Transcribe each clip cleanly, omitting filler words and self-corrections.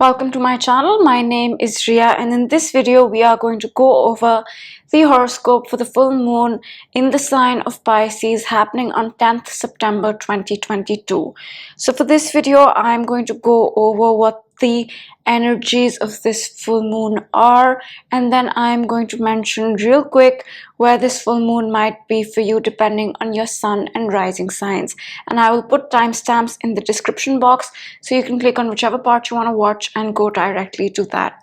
Welcome to my channel. My name is Ria, and in this video we are going to go over the horoscope for the full moon in the sign of Pisces happening on 10th September 2022. So for this video I'm going to go over what the energies of this full moon are, and then I'm going to mention real quick where this full moon might be for you depending on your sun and rising signs, and I will put timestamps in the description box so you can click on whichever part you want to watch and go directly to that.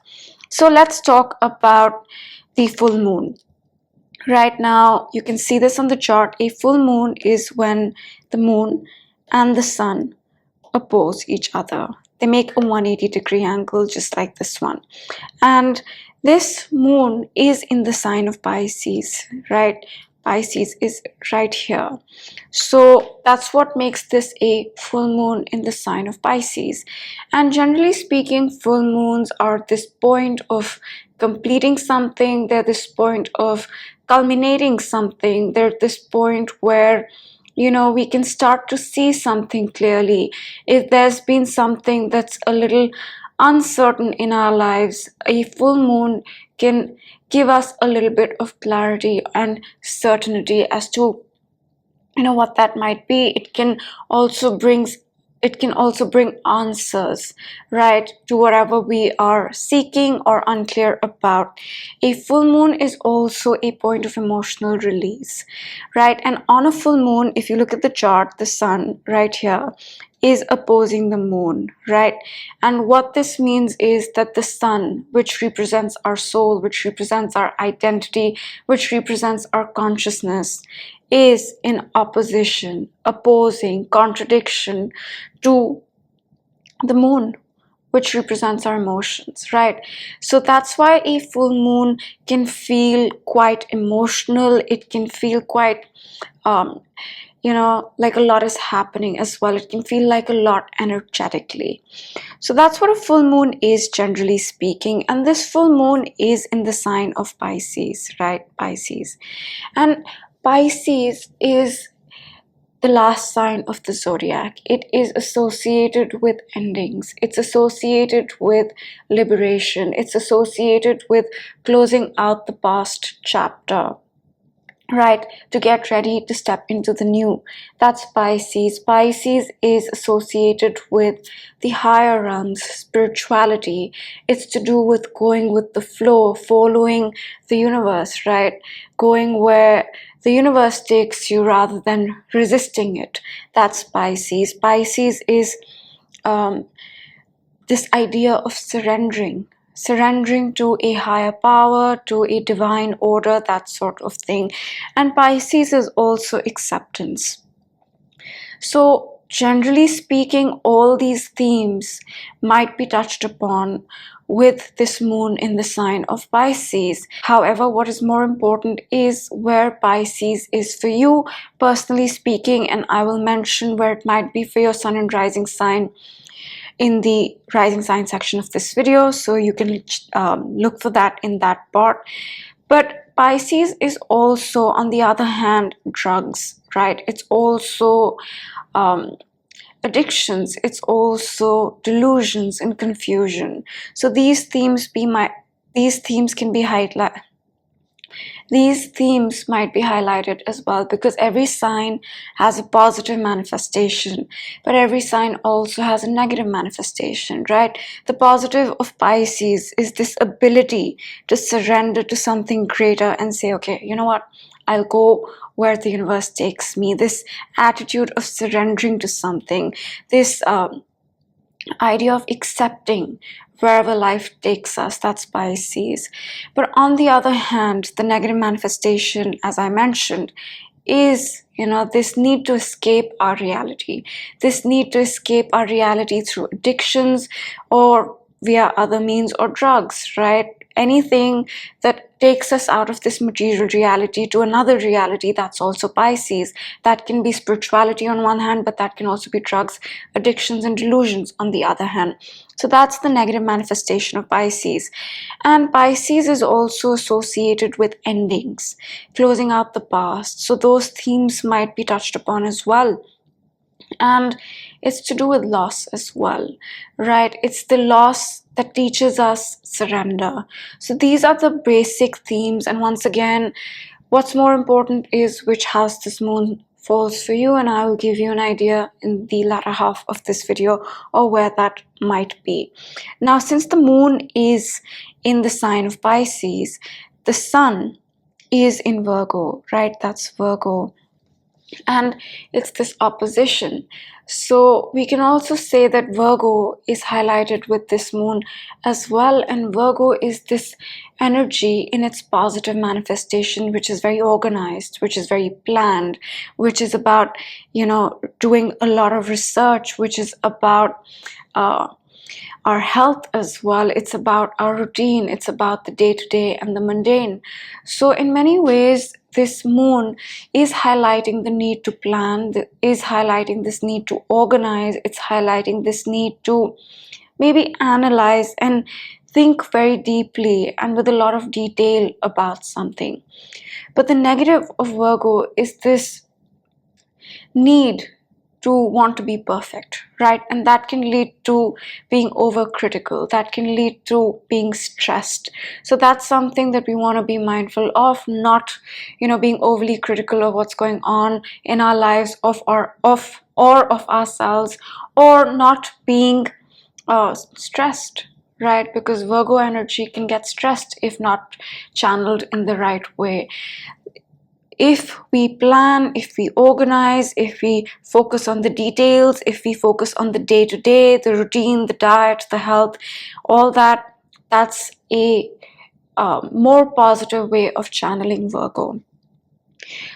So let's talk about the full moon. Right now you can see this on the chart. A full moon is when the moon and the sun oppose each other. They make a 180-degree angle just like this one, and this moon is in the sign of Pisces, right? Pisces is right here, so that's what makes this a full moon in the sign of Pisces. And generally speaking, full moons are this point of completing something. They're this point of culminating something. They're this point where we can start to see something clearly. If there's been something that's a little uncertain in our lives, a full moon can give us a little bit of clarity and certainty as to what that might be. It can also bring answers, right, to whatever we are seeking or unclear about. A full moon is also a point of emotional release, right? And on a full moon, if you look at the chart, the sun right here is opposing the moon, right? And what this means is that the sun, which represents our soul, which represents our identity, which represents our consciousness, is in opposition, opposing, contradiction to the moon, which represents our emotions, right? So that's why a full moon can feel quite emotional. It can feel quite like a lot is happening as well. It can feel like a lot energetically. So that's what a full moon is, generally speaking. And this full moon is in the sign of Pisces, right? Pisces. And Pisces is the last sign of the zodiac. It is associated with endings. It's associated with liberation. It's associated with closing out the past chapter, right, to get ready to step into the new. That's Pisces. Pisces is associated with the higher realms, spirituality. It's to do with going with the flow, following the universe, right? Going where the universe takes you rather than resisting it. That's Pisces. Pisces is this idea of surrendering to a higher power, to a divine order, that sort of thing. And Pisces is also acceptance. So generally speaking, all these themes might be touched upon with this moon in the sign of Pisces. However, what is more important is where Pisces is for you, personally speaking, and I will mention where it might be for your sun and rising sign in the rising sign section of this video, so you can look for that in that part. But Pisces is also, on the other hand, drugs, right? It's also addictions. It's also delusions and confusion. So these themes can be highlighted. These themes might be highlighted as well, because every sign has a positive manifestation, but every sign also has a negative manifestation, right? The positive of Pisces is this ability to surrender to something greater and say, okay, you know what? I'll go where the universe takes me. This attitude of surrendering to something, this idea of accepting wherever life takes us, that's Pisces. But on the other hand, the negative manifestation, as I mentioned, is this need to escape our reality. This need to escape our reality through addictions or via other means, or drugs, right? Anything that takes us out of this material reality to another reality, that's also Pisces. That can be spirituality on one hand, but that can also be drugs, addictions, and delusions on the other hand. So that's the negative manifestation of Pisces. And Pisces is also associated with endings, closing out the past. So those themes might be touched upon as well. And it's to do with loss as well, right? It's the loss that teaches us surrender. So these are the basic themes, and once again, what's more important is which house this moon falls for you, and I will give you an idea in the latter half of this video or where that might be. Now, since the moon is in the sign of Pisces, the sun is in Virgo, right? That's Virgo, and it's this opposition. So we can also say that Virgo is highlighted with this moon as well, and Virgo is this energy in its positive manifestation, which is very organized, which is very planned, which is about, doing a lot of research, which is about our health as well. It's about our routine, it's about the day-to-day and the mundane. So in many ways, this moon is highlighting the need to plan, is highlighting this need to organize, it's highlighting this need to maybe analyze and think very deeply and with a lot of detail about something. But the negative of Virgo is this need to want to be perfect, right? And that can lead to being overcritical, that can lead to being stressed. So that's something that we want to be mindful of, not being overly critical of what's going on in our lives, of ourselves, or not being stressed, right? Because Virgo energy can get stressed if not channeled in the right way. If we plan, if we organize, if we focus on the details, if we focus on the day-to-day, the routine, the diet, the health, all that, that's a more positive way of channeling Virgo.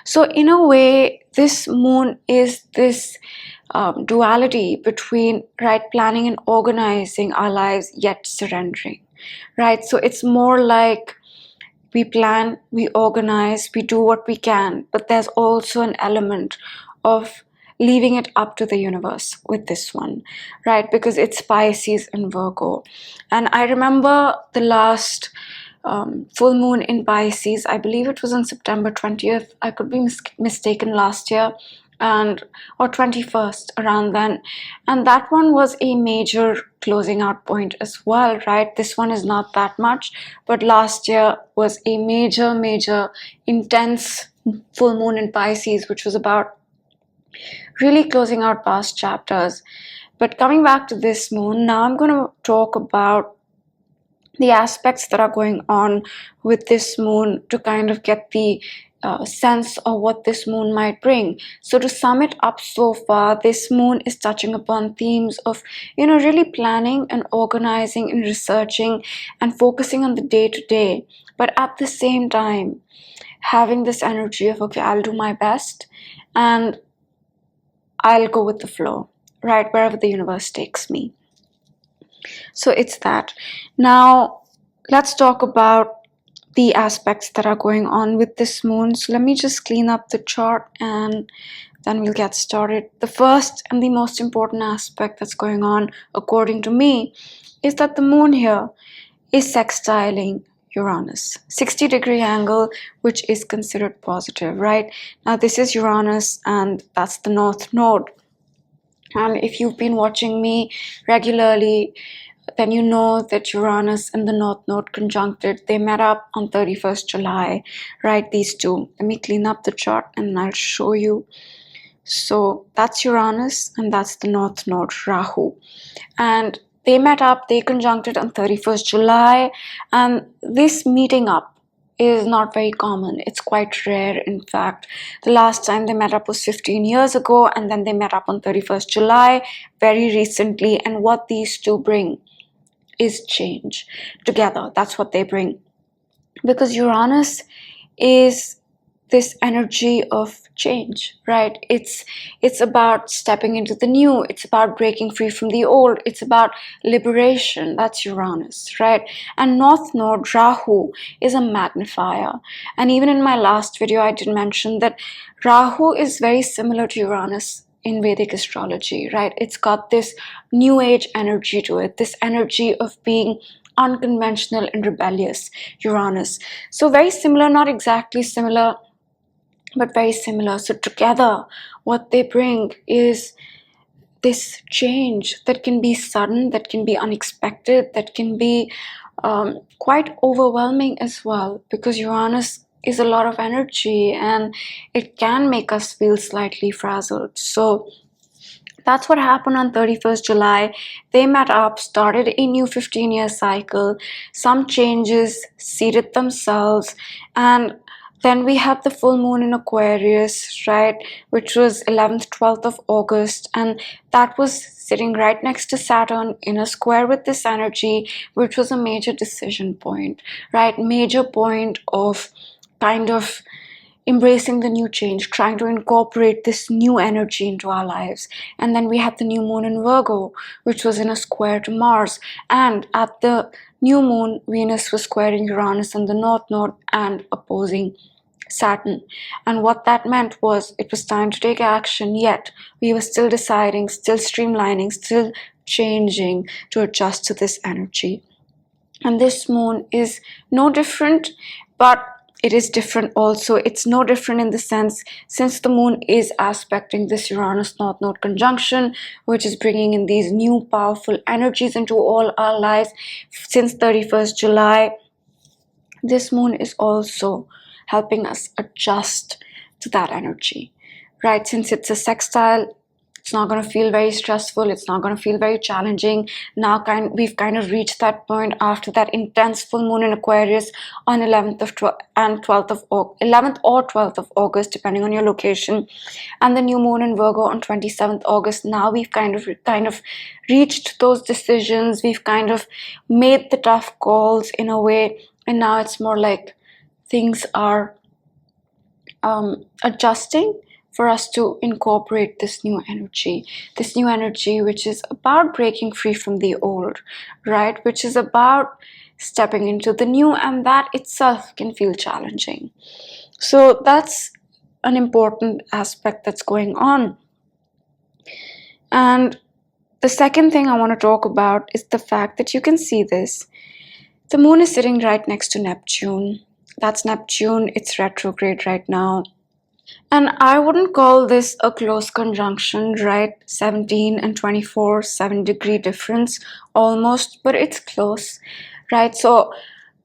So in a way, this moon is this duality between, right, planning and organizing our lives, yet surrendering, right? So it's more like we plan, we organize, we do what we can, but there's also an element of leaving it up to the universe with this one, right? Because it's Pisces and Virgo. And I remember the last full moon in Pisces, I believe it was on September 20th. I could be mistaken, last year, or 21st, around then. And that one was a major closing out point as well, right? This one is not that much, but last year was a major intense full moon in Pisces, which was about really closing out past chapters. But coming back to this moon, now I'm going to talk about the aspects that are going on with this moon to kind of get the sense of what this moon might bring. So to sum it up so far, this moon is touching upon themes of, really planning and organizing and researching and focusing on the day-to-day, but at the same time having this energy of, okay, I'll do my best and I'll go with the flow, right, wherever the universe takes me. So it's that. Now let's talk about the aspects that are going on with this moon. So let me just clean up the chart and then we'll get started. The first and the most important aspect that's going on, according to me, is that the moon here is sextiling Uranus, 60-degree angle, which is considered positive, right? Now this is Uranus and that's the north node. And if you've been watching me regularly, then you know that Uranus and the North Node conjuncted. They met up on 31st July, right? These two. Let me clean up the chart and I'll show you. So that's Uranus and that's the North Node, Rahu. And they met up, they conjuncted on 31st July. And this meeting up is not very common. It's quite rare, in fact. The last time they met up was 15 years ago, and then they met up on 31st July very recently. And what these two bring is change together. That's what they bring, because Uranus is this energy of change, right? It's about stepping into the new, it's about breaking free from the old, it's about liberation. That's Uranus, right? And North Node, Rahu, is a magnifier. And even in my last video I did mention that Rahu is very similar to Uranus in Vedic astrology, right? It's got this new age energy to it, this energy of being unconventional and rebellious, Uranus. So very similar, not exactly similar, but very similar. So together, what they bring is this change that can be sudden, that can be unexpected, that can be quite overwhelming as well, because Uranus is a lot of energy and it can make us feel slightly frazzled. So that's what happened on 31st July. They met up, started a new 15-year cycle. Some changes seated themselves, and then we had the full moon in Aquarius, right, which was 11th, 12th of August, and that was sitting right next to Saturn in a square with this energy, which was a major decision point, right? Major point of kind of embracing the new change, trying to incorporate this new energy into our lives. And then we had the new moon in Virgo, which was in a square to Mars. And at the new moon, Venus was squaring Uranus in the north node and opposing Saturn. And what that meant was it was time to take action, yet we were still deciding, still streamlining, still changing to adjust to this energy. And this moon is no different, but it is different also. It's no different in the sense, since the moon is aspecting this Uranus North Node conjunction, which is bringing in these new powerful energies into all our lives since 31st July, this moon is also helping us adjust to that energy, right? Since it's a sextile, it's not going to feel very stressful. It's not going to feel very challenging. Now we've kind of reached that point after that intense full moon in Aquarius on 11th or 12th of August, depending on your location, and the new moon in Virgo on 27th August. Now we've kind of reached those decisions. We've kind of made the tough calls in a way, and now it's more like things are adjusting for us to incorporate this new energy which is about breaking free from the old, right? Which is about stepping into the new, and that itself can feel challenging. So that's an important aspect that's going on. And the second thing I want to talk about is the fact that you can see this. The moon is sitting right next to Neptune. That's Neptune. It's retrograde right now. And I wouldn't call this a close conjunction, right? 17 and 24, 7-degree difference almost, but it's close, right? So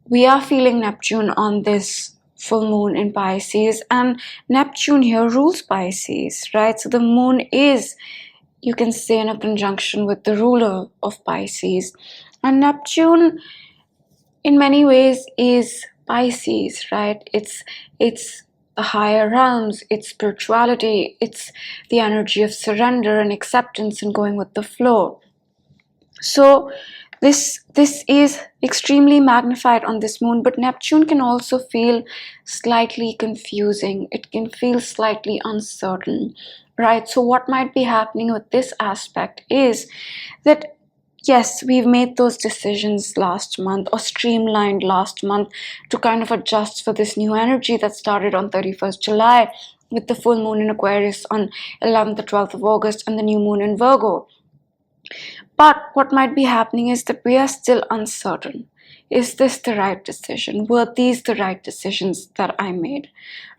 we are feeling Neptune on this full moon in Pisces, and Neptune here rules Pisces, right? So the moon is, you can say, in a conjunction with the ruler of Pisces. And Neptune, in many ways, is Pisces, right? It's the higher realms, it's spirituality, it's the energy of surrender and acceptance and going with the flow. So this is extremely magnified on this moon, but Neptune can also feel slightly confusing. It can feel slightly uncertain, right? So what might be happening with this aspect is that yes, we've made those decisions last month or streamlined last month to kind of adjust for this new energy that started on 31st July with the full moon in Aquarius on 11th or 12th of August and the new moon in Virgo. But what might be happening is that we are still uncertain. Is this the right decision? Were these the right decisions that I made,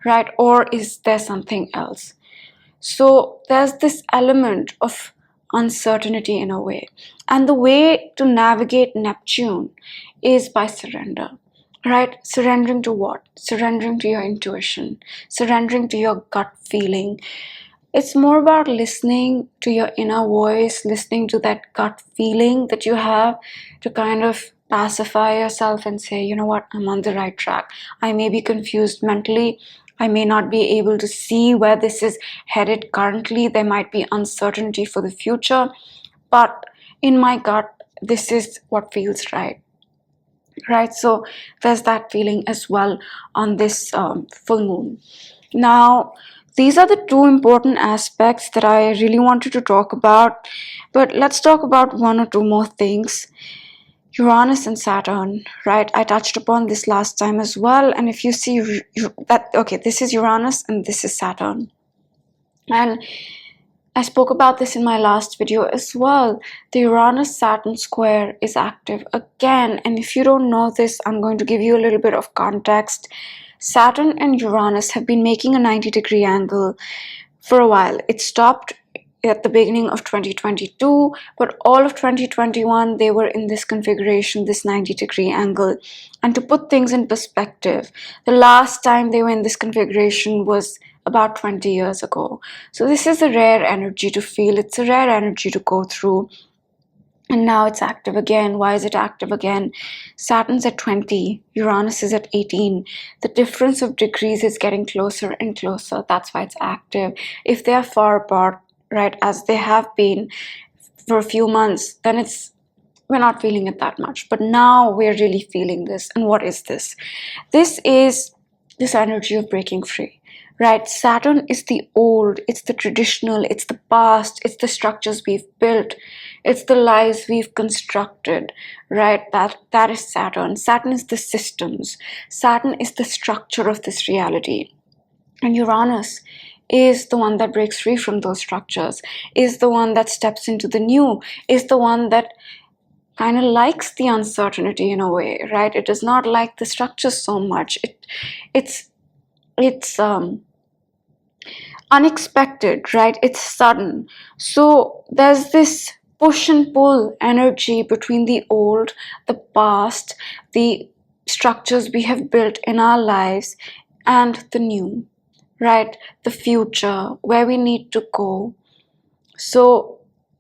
right? Or is there something else? So there's this element of uncertainty in a way. And the way to navigate Neptune is by surrender, right? Surrendering to what? Surrendering to your intuition, surrendering to your gut feeling. It's more about listening to your inner voice, listening to that gut feeling that you have to kind of pacify yourself and say, you know what, I'm on the right track. I may be confused mentally. I may not be able to see where this is headed currently. There might be uncertainty for the future, but in my gut, this is what feels right. Right? So there's that feeling as well on this full moon. Now, these are the two important aspects that I really wanted to talk about, but let's talk about one or two more things. Uranus and Saturn, right? I touched upon this last time as well. And if you see that, okay, this is Uranus and this is Saturn. And I spoke about this in my last video as well. The Uranus-Saturn square is active again. And if you don't know this, I'm going to give you a little bit of context. Saturn and Uranus have been making a 90-degree angle for a while. It stopped at the beginning of 2022, but all of 2021 they were in this configuration, this 90-degree angle. And to put things in perspective, the last time they were in this configuration was about 20 years ago. So this is a rare energy to feel, it's a rare energy to go through. And now it's active again. Why is it active again? Saturn's at 20, Uranus is at 18. The difference of degrees is getting closer and closer. That's why it's active. If they are far apart, right, as they have been for a few months, then we're not feeling it that much. But now we're really feeling this. And what is this? This is this energy of breaking free, right? Saturn is the old, it's the traditional, it's the past, it's the structures we've built, it's the lives we've constructed, right? That is Saturn. Saturn is the systems. Saturn is the structure of this reality. And Uranus is the one that breaks free from those structures, is the one that steps into the new, is the one that kind of likes the uncertainty in a way, right? It does not like the structures so much. It's unexpected, right? It's sudden. So there's this push and pull energy between the old, the past, the structures we have built in our lives, and the new, right? The future, where we need to go. So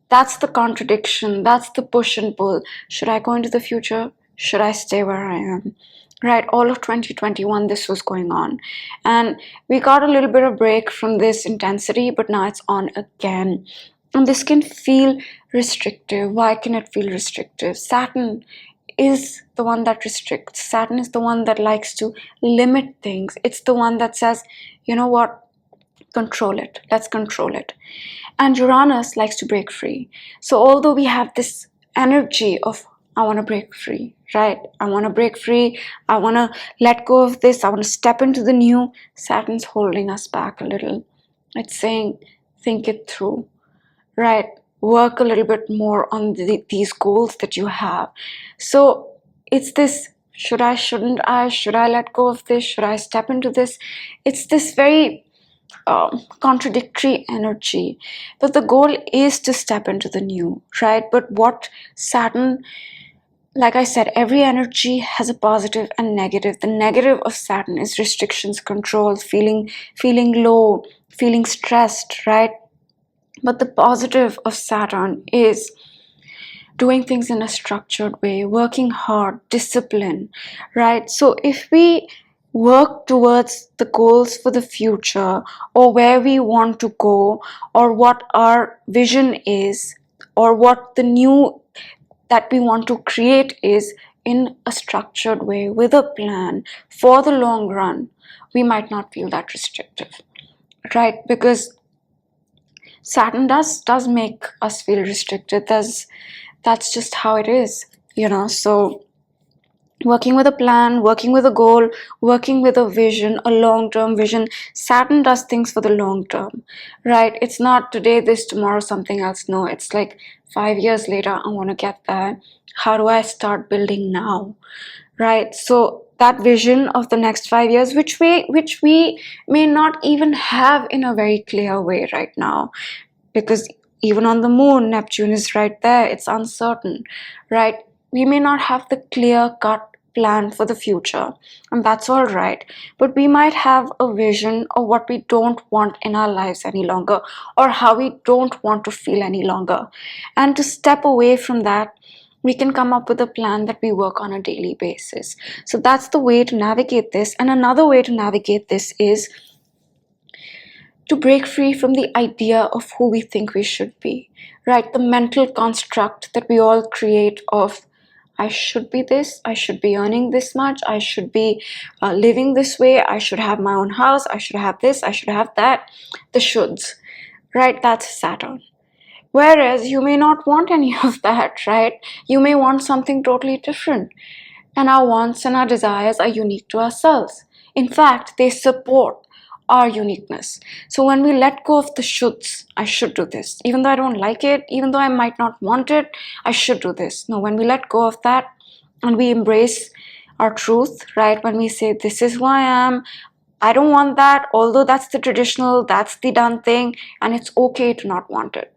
that's the contradiction, that's the push and pull. Should I go into the future? Should I stay where I am? Right, all of 2021 this was going on, and we got a little bit of break from this intensity, but now it's on again. And this can feel restrictive. Why can it feel restrictive? Saturn is the one that restricts. Saturn is the one that likes to limit things. It's the one that says, you know what, control it, let's control it. And Uranus likes to break free. So although we have this energy of, I want to break free, right? I want to break free. I want to let go of this. I want to step into the new. Saturn's holding us back a little. It's saying, think it through, right? Work a little bit more on these goals that you have. So it's this, should I, shouldn't I? Should I let go of this? Should I step into this? It's this very contradictory energy, but the goal is to step into the new, right? But what Saturn, like I said, every energy has a positive and negative. The negative of Saturn is restrictions, control, feeling low, feeling stressed, right? But the positive of Saturn is doing things in a structured way, working hard, discipline, right? So if we work towards the goals for the future, or where we want to go, or what our vision is, or what the new that we want to create is, in a structured way with a plan for the long run, we might not feel that restrictive, right? Because Saturn does make us feel restricted. That's just how it is, so working with a plan, working with a goal, working with a vision, a long-term vision. Saturn does things for the long term, right? It's not today this, tomorrow something else. No, it's like 5 years later, I want to get there. How do I start building now, right? So that vision of the next 5 years, which we may not even have in a very clear way right now, because even on the moon, Neptune is right there. It's uncertain, right? We may not have the clear-cut plan for the future, and that's all right. But we might have a vision of what we don't want in our lives any longer, or how we don't want to feel any longer. And to step away from that, we can come up with a plan that we work on a daily basis. So that's the way to navigate this. And another way to navigate this is to break free from the idea of who we think we should be, right? The mental construct that we all create of, I should be this, I should be earning this much, I should be living this way, I should have my own house, I should have this, I should have that. The shoulds, right? That's Saturn. Whereas you may not want any of that, right? You may want something totally different. And our wants and our desires are unique to ourselves. In fact, they support our uniqueness. So when we let go of the shoulds, I should do this, even though I don't like it, even though I might not want it, I should do this. No, when we let go of that and we embrace our truth, right? When we say, this is who I am, I don't want that, although that's the traditional, that's the done thing, and it's okay to not want it.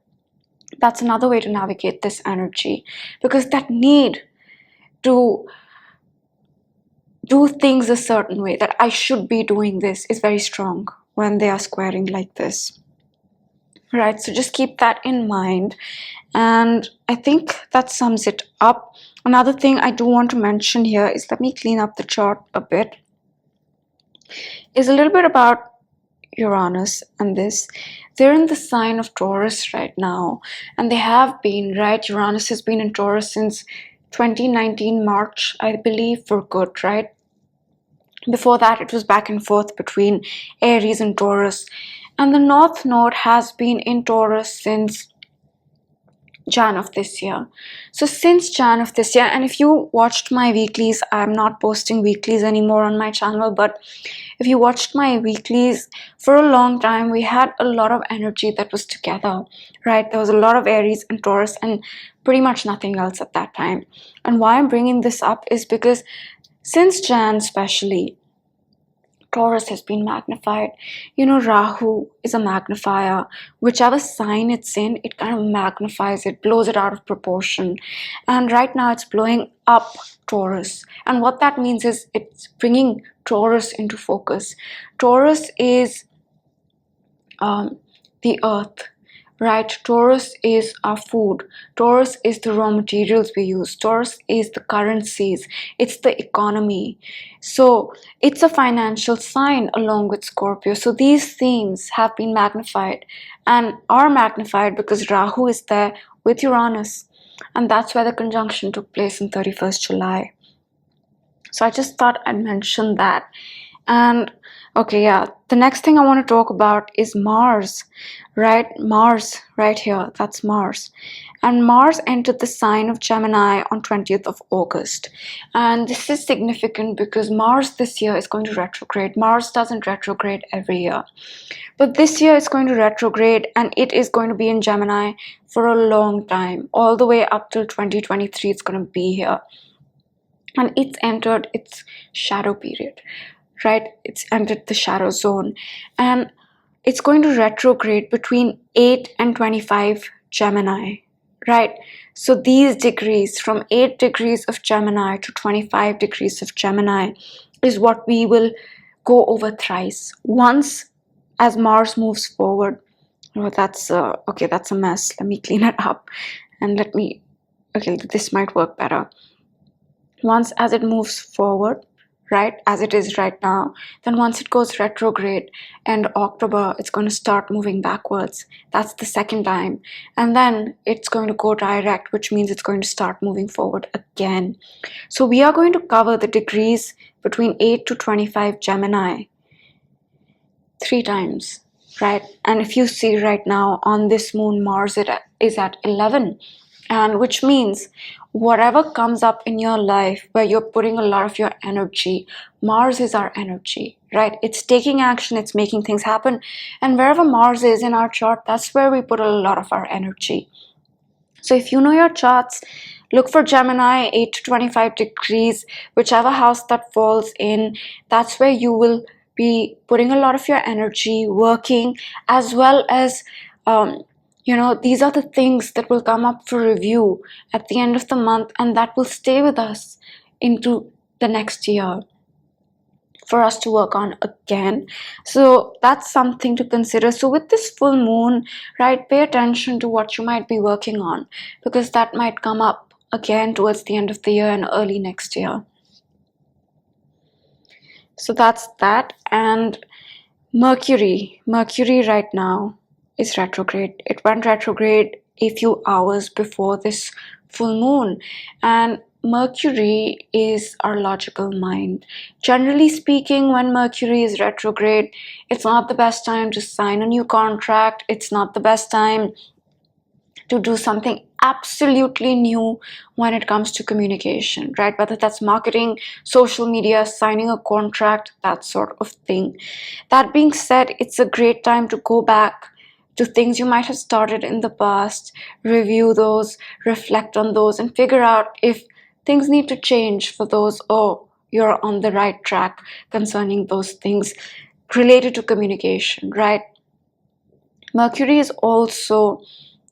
That's another way to navigate this energy, because that need to do things a certain way, that I should be doing this, is very strong when they are squaring like this. Right, so just keep that in mind. And I think that sums it up. Another thing I do want to mention here is, let me clean up the chart a bit, is a little bit about Uranus and this. They're in the sign of Taurus right now, and they have been, right? Uranus has been in Taurus since 2019 March, I believe, for good, right? Before that, it was back and forth between Aries and Taurus. And the North Node has been in Taurus since Jan of this year. So since Jan of this year, and if you watched my weeklies, I'm not posting weeklies anymore on my channel, but if you watched my weeklies, for a long time, we had a lot of energy that was together, right? There was a lot of Aries and Taurus and pretty much nothing else at that time. And why I'm bringing this up is because since Jan especially, Taurus has been magnified. You know, Rahu is a magnifier. Whichever sign it's in, it kind of magnifies it, blows it out of proportion. And right now it's blowing up Taurus. And what that means is it's bringing Taurus into focus. Taurus is the earth, right? Taurus is our food. Taurus is the raw materials we use. Taurus is the currencies. It's the economy. So it's a financial sign along with Scorpio. So these themes have been magnified and are magnified because Rahu is there with Uranus. And that's where the conjunction took place on 31st July. So I just thought I'd mention that. And okay, yeah, the next thing I want to talk about is Mars, right? Mars, right here, that's Mars. And Mars entered the sign of Gemini on 20th of August. And this is significant because Mars this year is going to retrograde. Mars doesn't retrograde every year. But this year it's going to retrograde, and it is going to be in Gemini for a long time. All the way up till 2023, it's going to be here. And it's entered its shadow period, right? It's entered the shadow zone, and it's going to retrograde between 8 and 25 Gemini, right? So these degrees, from 8 degrees of Gemini to 25 degrees of Gemini, is what we will go over thrice. Once, as Mars moves forward. Oh, that's okay, that's a mess. Let me clean it up, and okay, this might work better. Once as it moves forward, right, as it is right now, then once it goes retrograde and October, it's going to start moving backwards. That's the second time. And then it's going to go direct, which means it's going to start moving forward again. So we are going to cover the degrees between 8 to 25 Gemini 3 times, right? And if you see right now on this moon, Mars is at 11, and which means whatever comes up in your life where you're putting a lot of your energy, Mars is our energy, right? It's taking action, it's making things happen. And wherever Mars is in our chart, that's where we put a lot of our energy. So if you know your charts, look for Gemini, 8 to 25 degrees, whichever house that falls in, that's where you will be putting a lot of your energy, working, as well as these are the things that will come up for review at the end of the month, and that will stay with us into the next year for us to work on again. So that's something to consider. So with this full moon, right, pay attention to what you might be working on, because that might come up again towards the end of the year and early next year. So that's that. And Mercury right now is retrograde. It went retrograde a few hours before this full moon, and Mercury is our logical mind. Generally speaking, when Mercury is retrograde, it's not the best time to sign a new contract. It's not the best time to do something absolutely new when it comes to communication, right? Whether that's marketing, social media, signing a contract, that sort of thing. That being said, it's a great time to go back to things you might have started in the past, review those, reflect on those, and figure out if things need to change for those, or you're on the right track concerning those things related to communication, right? Mercury is also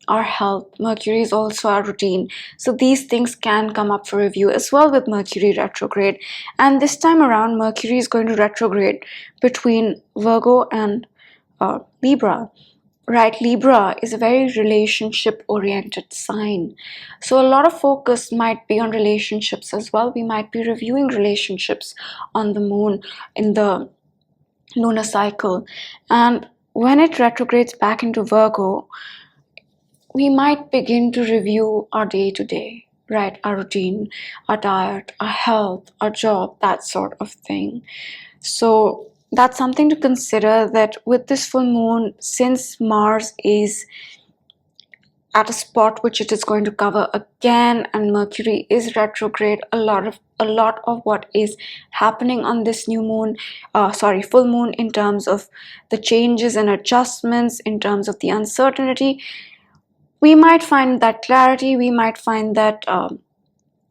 our health. Mercury is also our routine. So these things can come up for review as well with Mercury retrograde. And this time around, Mercury is going to retrograde between Virgo and Libra. Right, Libra is a very relationship oriented sign. So a lot of focus might be on relationships as well. We might be reviewing relationships on the moon in the lunar cycle. And when it retrogrades back into Virgo, we might begin to review our day to day, right? Our routine, our diet, our health, our job, that sort of thing. So that's something to consider, that with this full moon, since Mars is at a spot which it is going to cover again and Mercury is retrograde, a lot of what is happening on this new moon, full moon, in terms of the changes and adjustments, in terms of the uncertainty, we might find that clarity, we might find that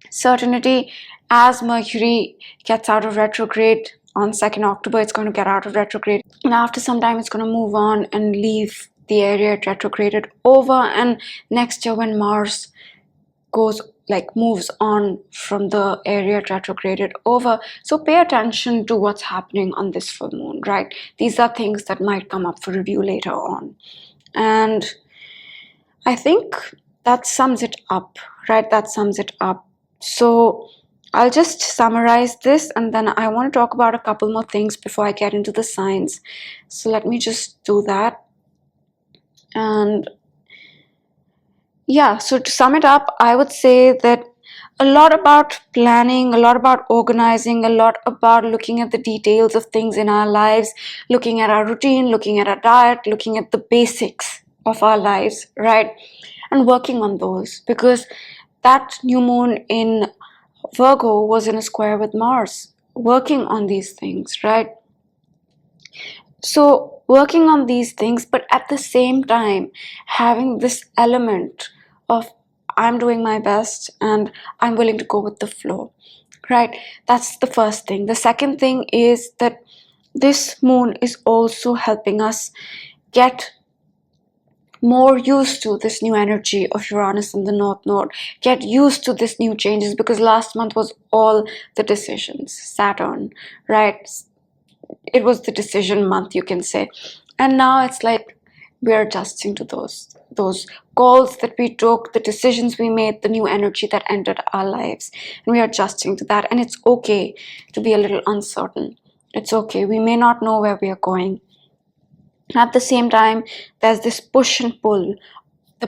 certainty as Mercury gets out of retrograde. On 2nd October, it's going to get out of retrograde, and after some time it's going to move on and leave the area it retrograded over. And next year, when Mars moves on from the area it retrograded over, so pay attention to what's happening on this full moon, right? These are things that might come up for review later on. And I think that sums it up, right? That sums it up. So I'll just summarize this, and then I want to talk about a couple more things before I get into the signs. So let me just do that. And yeah, so to sum it up, I would say that a lot about planning, a lot about organizing, a lot about looking at the details of things in our lives, looking at our routine, looking at our diet, looking at the basics of our lives, right? And working on those, because that new moon in Virgo was in a square with Mars, working on these things, right? So working on these things, but at the same time having this element of I'm doing my best and I'm willing to go with the flow, right? That's the first thing. The second thing is that this moon is also helping us get more used to this new energy of Uranus in the North Node, get used to this new changes, because last month was all the decisions, Saturn, right? It was the decision month, you can say. And now it's like we're adjusting to those calls that we took, the decisions we made, the new energy that entered our lives, and we are adjusting to that. And it's okay to be a little uncertain. It's okay. We may not know where we are going. At the same time, there's this push and pull. The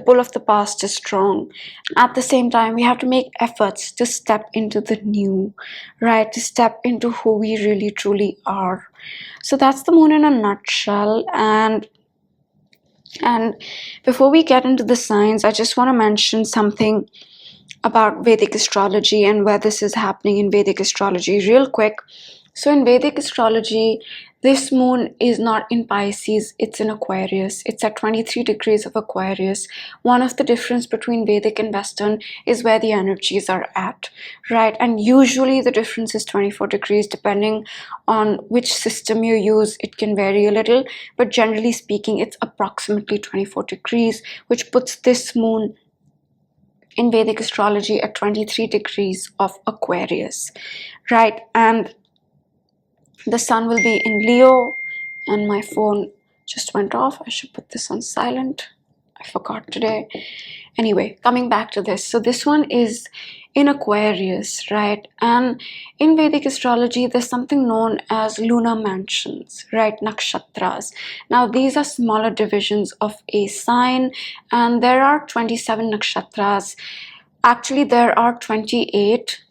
pull of the past is strong. At the same time, we have to make efforts to step into the new, right? To step into who we really truly are. So that's the moon in a nutshell. And before we get into the signs, I just want to mention something about Vedic astrology and where this is happening in Vedic astrology real quick. So in Vedic astrology, this moon is not in Pisces, it's in Aquarius. It's at 23 degrees of Aquarius. One of the difference between Vedic and Western is where the energies are at, right? And usually the difference is 24 degrees, depending on which system you use. It can vary a little, but generally speaking, it's approximately 24 degrees, which puts this moon in Vedic astrology at 23 degrees of Aquarius, right? And the sun will be in Leo, and my phone just went off. I should put this on silent. I forgot today. Anyway, coming back to this. So this one is in Aquarius, right? And in Vedic astrology, there's something known as lunar mansions, right? Nakshatras. Now, these are smaller divisions of a sign, and there are 27 nakshatras. Actually, there are 28,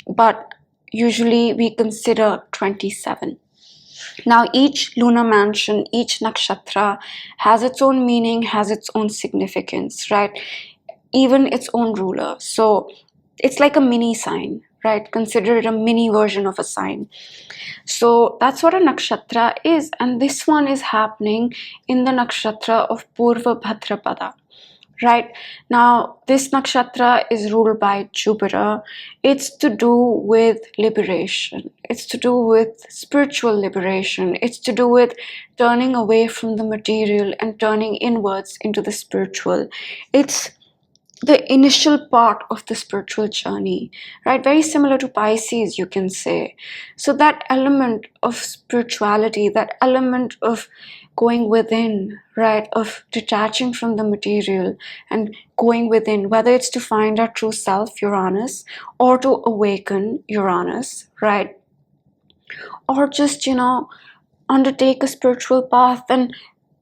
but usually we consider 27. Now, each lunar mansion, each nakshatra has its own meaning, has its own significance, right? Even its own ruler. So it's like a mini sign, right? Consider it a mini version of a sign. So that's what a nakshatra is. And this one is happening in the nakshatra of Purva Bhadrapada, right? Now, this nakshatra is ruled by Jupiter. It's to do with liberation. It's to do with spiritual liberation. It's to do with turning away from the material and turning inwards into the spiritual. It's the initial part of the spiritual journey, right? Very similar to Pisces, you can say. So that element of spirituality, that element of going within, right, of detaching from the material and going within, whether it's to find our true self, Uranus, or to awaken, Uranus, right, or just, undertake a spiritual path and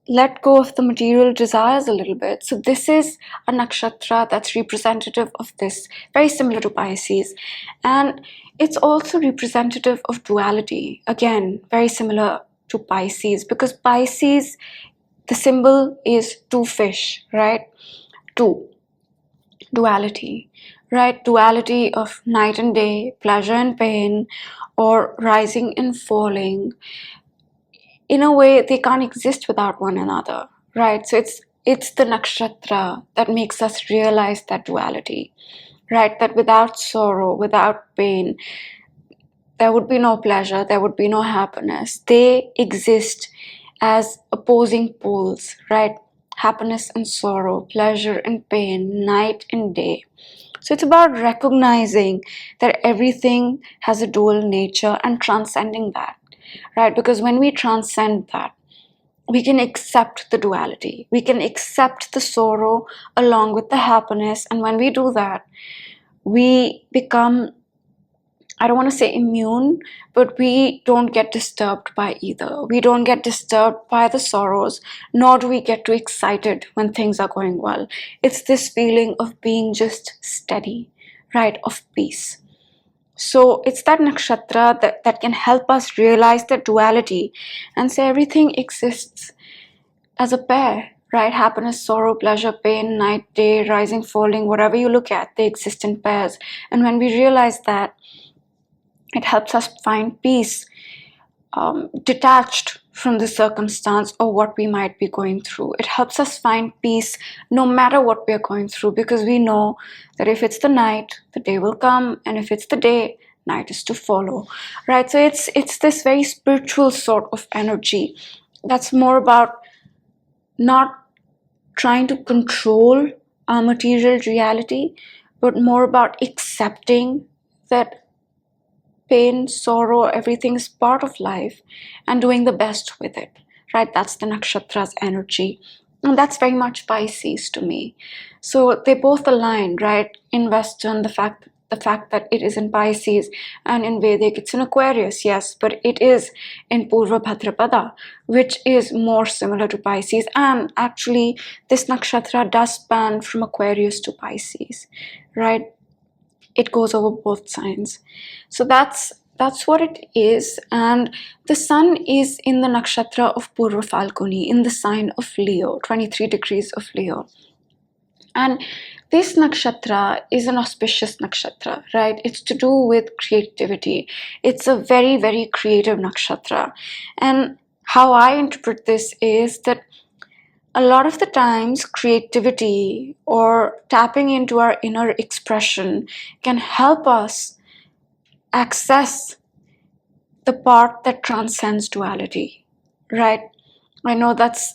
let go of the material desires a little bit. So this is a nakshatra that's representative of this, very similar to Pisces. And it's also representative of duality. Again, very similar to Pisces, because Pisces, the symbol is two fish, right? Two, duality, right? Duality of night and day, pleasure and pain, or rising and falling. In a way, they can't exist without one another, right? So it's the nakshatra that makes us realize that duality, right? That without sorrow, without pain, there would be no pleasure, there would be no happiness. They exist as opposing poles, right? Happiness and sorrow, pleasure and pain, night and day. So it's about recognizing that everything has a dual nature and transcending that, right? Because when we transcend that, we can accept the duality. We can accept the sorrow along with the happiness. And when we do that, we become, I don't want to say immune, but we don't get disturbed by either. We don't get disturbed by the sorrows, nor do we get too excited when things are going well. It's this feeling of being just steady, right? Of peace. So it's that nakshatra that can help us realize the duality and say everything exists as a pair, right? Happiness, sorrow, pleasure, pain, night, day, rising, falling, whatever you look at, they exist in pairs. And when we realize that, it helps us find peace, detached from the circumstance or what we might be going through. It helps us find peace no matter what we are going through, because we know that if it's the night, the day will come, and if it's the day, night is to follow, right? So it's this very spiritual sort of energy that's more about not trying to control our material reality, but more about accepting that pain, sorrow, everything is part of life and doing the best with it, right? That's the nakshatra's energy. And that's very much Pisces to me. So they both align, right? In Western, the fact that it is in Pisces, and in Vedic it's in Aquarius, yes, but it is in Purva Bhadrapada, which is more similar to Pisces. And actually, this nakshatra does span from Aquarius to Pisces, right? It goes over both signs. So that's what it is. And the sun is in the nakshatra of Purva Falguni, in the sign of Leo, 23 degrees of Leo. And this nakshatra is an auspicious nakshatra, right? It's to do with creativity. It's a very, very creative nakshatra. And how I interpret this is that a lot of the times, creativity or tapping into our inner expression can help us access the part that transcends duality, right? I know that's,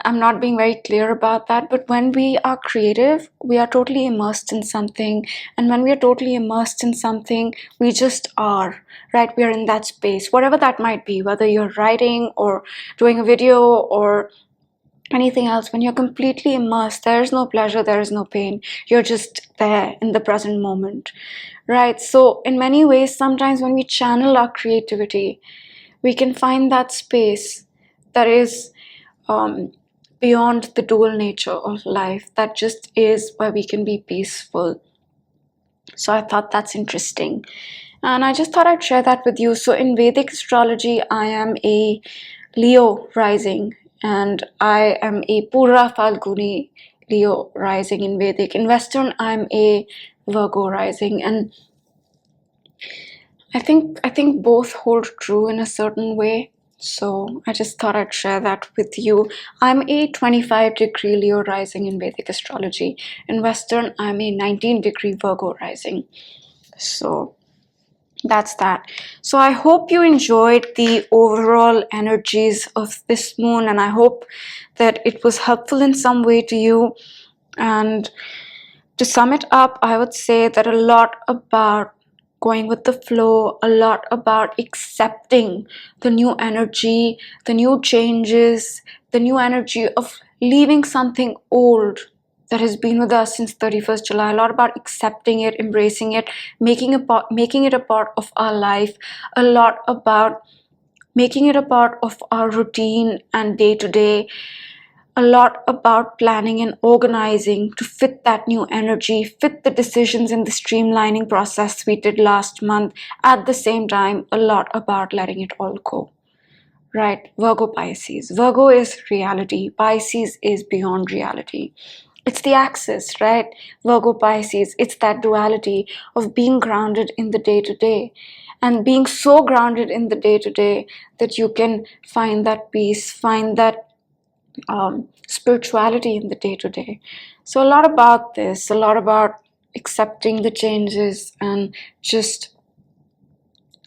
I'm not being very clear about that, but when we are creative, we are totally immersed in something. And when we are totally immersed in something, we just are, right? We are in that space, whatever that might be, whether you're writing or doing a video or anything else. When you're completely immersed, there is no pleasure, there is no pain. You're just there in the present moment, right? So in many ways, sometimes when we channel our creativity, we can find that space that is beyond the dual nature of life, that just is where we can be peaceful. So I thought that's interesting. And I just thought I'd share that with you. So in Vedic astrology, I am a Leo rising, and I am a Purva Falguni Leo rising in Vedic. In Western, I'm a Virgo rising, and I think both hold true in a certain way. So I just thought I'd share that with you. I'm a 25-degree Leo rising in Vedic astrology. In Western, I'm a 19-degree Virgo rising. So that's that. So I hope you enjoyed the overall energies of this moon, and I hope that it was helpful in some way to you. And to sum it up, I would say that a lot about going with the flow, a lot about accepting the new energy, the new changes, the new energy of leaving something old that has been with us since 31st July, a lot about accepting it, embracing it, making it a part of our life, a lot about making it a part of our routine and day to day, a lot about planning and organizing to fit that new energy, fit the decisions in the streamlining process we did last month. At the same time, a lot about letting it all go. Right? Virgo Pisces. Virgo is reality. Pisces is beyond reality. It's the axis, right? Virgo Pisces. It's that duality of being grounded in the day to day and being so grounded in the day to day that you can find that peace, find that spirituality in the day to day. So, a lot about this, a lot about accepting the changes and just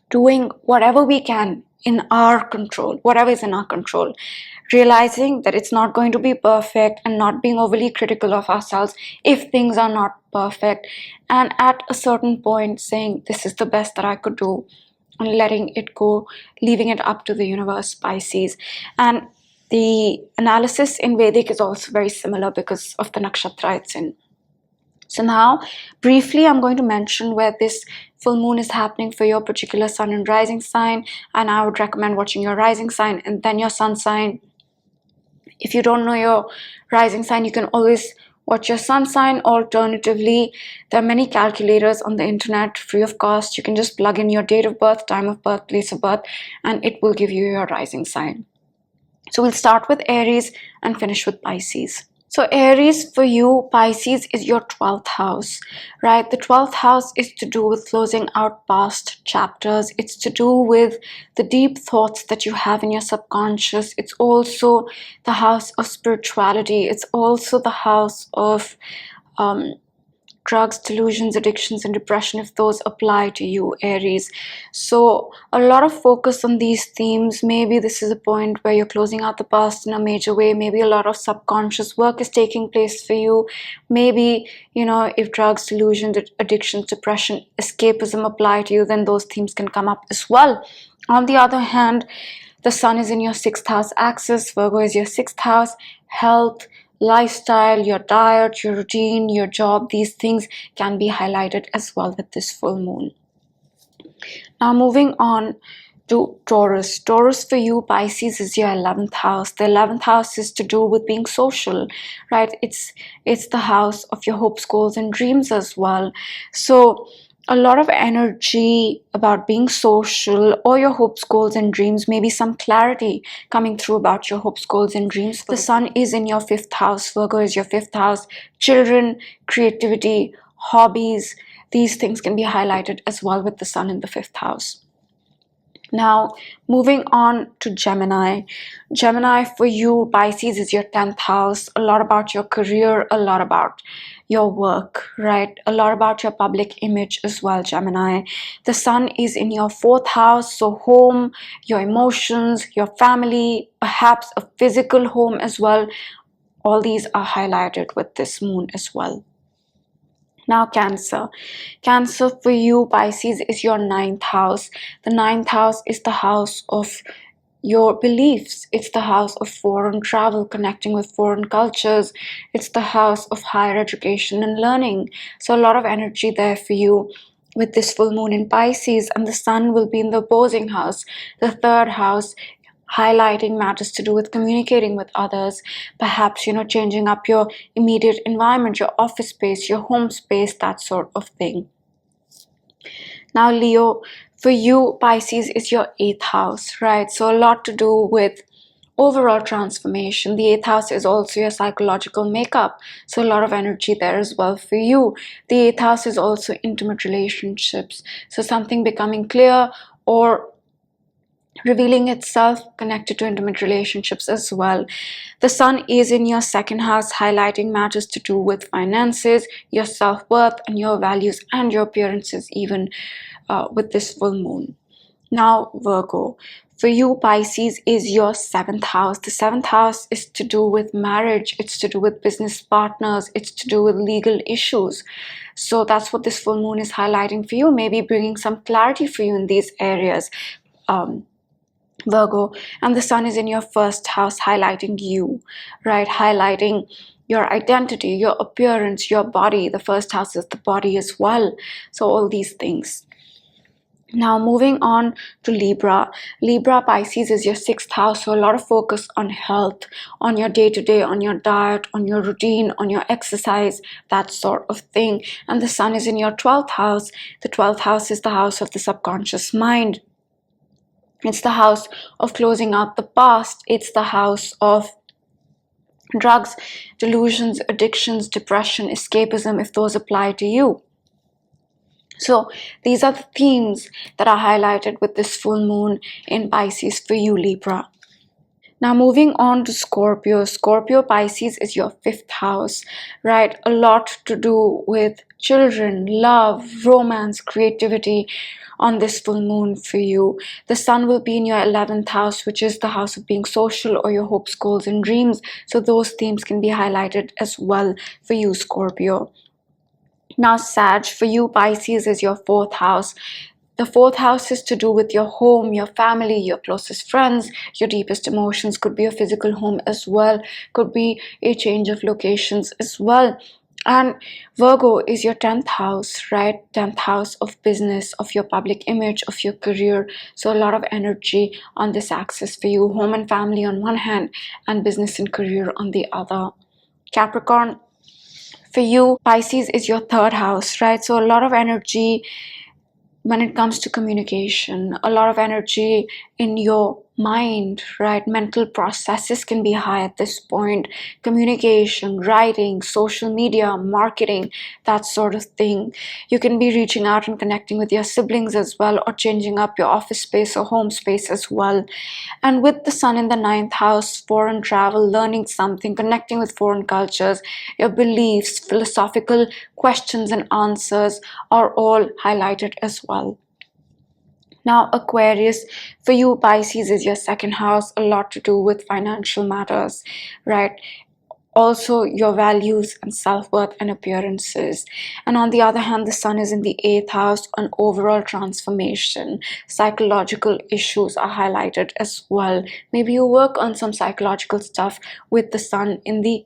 doing whatever we can in our control, whatever is in our control, realizing that it's not going to be perfect and not being overly critical of ourselves if things are not perfect, and at a certain point saying, this is the best that I could do, and letting it go, leaving it up to the universe, Pisces. And the analysis in Vedic is also very similar because of the nakshatra it's in. So now, briefly, I'm going to mention where this full moon is happening for your particular sun and rising sign, and I would recommend watching your rising sign and then your sun sign. If you don't know your rising sign, you can always watch your sun sign. Alternatively, there are many calculators on the internet free of cost. You can just plug in your date of birth, time of birth, place of birth, and it will give you your rising sign. So we'll start with Aries and finish with Pisces. So Aries, for you, Pisces is your 12th house, right? The 12th house is to do with closing out past chapters. It's to do with the deep thoughts that you have in your subconscious. It's also the house of spirituality. It's also the house of drugs, delusions, addictions, and depression, if those apply to you, Aries. So a lot of focus on these themes. Maybe this is a point where you're closing out the past in a major way. Maybe a lot of subconscious work is taking place for you. Maybe, if drugs, delusions, addictions, depression, escapism apply to you, then those themes can come up as well. On the other hand, the sun is in your 6th house axis. Virgo is your 6th house. Health, lifestyle, your diet, your routine, your job, these things can be highlighted as well with this full moon. Now moving on to Taurus. Taurus, for you, Pisces is your 11th house. The 11th house is to do with being social, right? It's the house of your hopes, goals, and dreams as well. So a lot of energy about being social or your hopes, goals, and dreams, maybe some clarity coming through about your hopes, goals, and dreams. The sun is in your 5th house. Virgo is your 5th house. Children, creativity, hobbies, these things can be highlighted as well with the sun in the 5th house. Now, moving on to Gemini. Gemini, for you, Pisces is your 10th house. A lot about your career, a lot about your work, right? A lot about your public image as well, Gemini. The sun is in your 4th house, so home, your emotions, your family, perhaps a physical home as well. All these are highlighted with this moon as well. Now, Cancer. Cancer, for you, Pisces is your 9th house. The 9th house is the house of your beliefs. It's the house of foreign travel, connecting with foreign cultures. It's the house of higher education and learning. So a lot of energy there for you with this full moon in Pisces, and the sun will be in the opposing house, the 3rd house, highlighting matters to do with communicating with others, perhaps, changing up your immediate environment, your office space, your home space, that sort of thing. Now, Leo, for you, Pisces is your 8th house, right? So a lot to do with overall transformation. The 8th house is also your psychological makeup, so a lot of energy there as well for you. The 8th house is also intimate relationships, so something becoming clear or revealing itself connected to intimate relationships as well. The sun is in your second house, highlighting matters to do with finances, your self-worth, and your values, and your appearances, even with this full moon. Now, Virgo, for you, Pisces is your seventh house. The seventh house is to do with marriage, it's to do with business partners, it's to do with legal issues. So that's what this full moon is highlighting for you, maybe bringing some clarity for you in these areas. Virgo, and the sun is in your first house, highlighting you, right? Highlighting your identity, your appearance, your body. The first house is the body as well. So all these things. Now moving on to Libra. Libra, Pisces is your sixth house, so a lot of focus on health, on your day-to-day, on your diet, on your routine, on your exercise, that sort of thing. And the sun is in your 12th house. The 12th house is the house of the subconscious mind. It's the house of closing out the past. It's the house of drugs, delusions, addictions, depression, escapism, if those apply to you. So these are the themes that are highlighted with this full moon in Pisces for you, Libra. Now moving on to Scorpio. Scorpio, Pisces is your fifth house, right? A lot to do with children, love, romance, creativity on this full moon for you. The sun will be in your 11th house, which is the house of being social, or your hopes, goals, and dreams. So those themes can be highlighted as well for you, Scorpio. Now, Sag, for you, Pisces is your fourth house. The fourth house is to do with your home, your family, your closest friends, your deepest emotions. Could be a physical home as well, could be a change of locations as well. And Virgo is your 10th house, right? 10th house of business, of your public image, of your career. So a lot of energy on this axis for you. Home and family on one hand, and business and career on the other. Capricorn, for you, Pisces is your third house, right? So a lot of energy when it comes to communication, a lot of energy in your mind, right? Mental processes can be high at this point. Communication, writing, social media, marketing, that sort of thing. You can be reaching out and connecting with your siblings as well, or changing up your office space or home space as well. And with the sun in the 9th house, foreign travel, learning something, connecting with foreign cultures, your beliefs, philosophical questions and answers are all highlighted as well. Now, Aquarius, for you, Pisces is your second house, a lot to do with financial matters, right? Also your values and self-worth and appearances. And on the other hand, the sun is in the 8th house on overall transformation. Psychological issues are highlighted as well. Maybe you work on some psychological stuff with the sun in the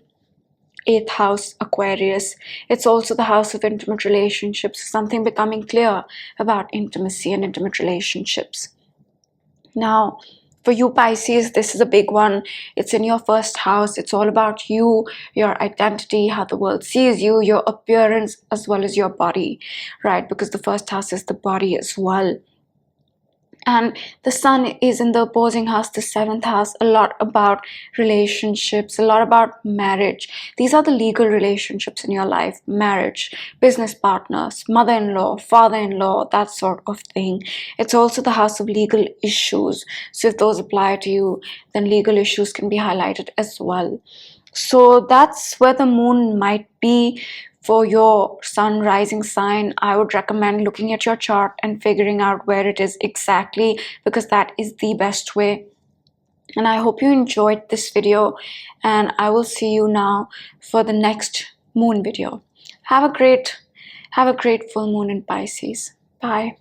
8th house, Aquarius. It's also the house of intimate relationships, something becoming clear about intimacy and intimate relationships. Now, for you, Pisces, this is a big one. It's in your first house. It's all about you, your identity, how the world sees you, your appearance, as well as your body, right? Because the first house is the body as well. And the sun is in the opposing house, the 7th house, a lot about relationships, a lot about marriage. These are the legal relationships in your life: marriage, business partners, mother-in-law, father-in-law, that sort of thing. It's also the house of legal issues. So if those apply to you, then legal issues can be highlighted as well. So that's where the moon might be for your sun rising sign. I would recommend looking at your chart and figuring out where it is exactly, because that is the best way. And I hope you enjoyed this video, and I will see you now for the next moon video. Have a great full moon in Pisces. Bye.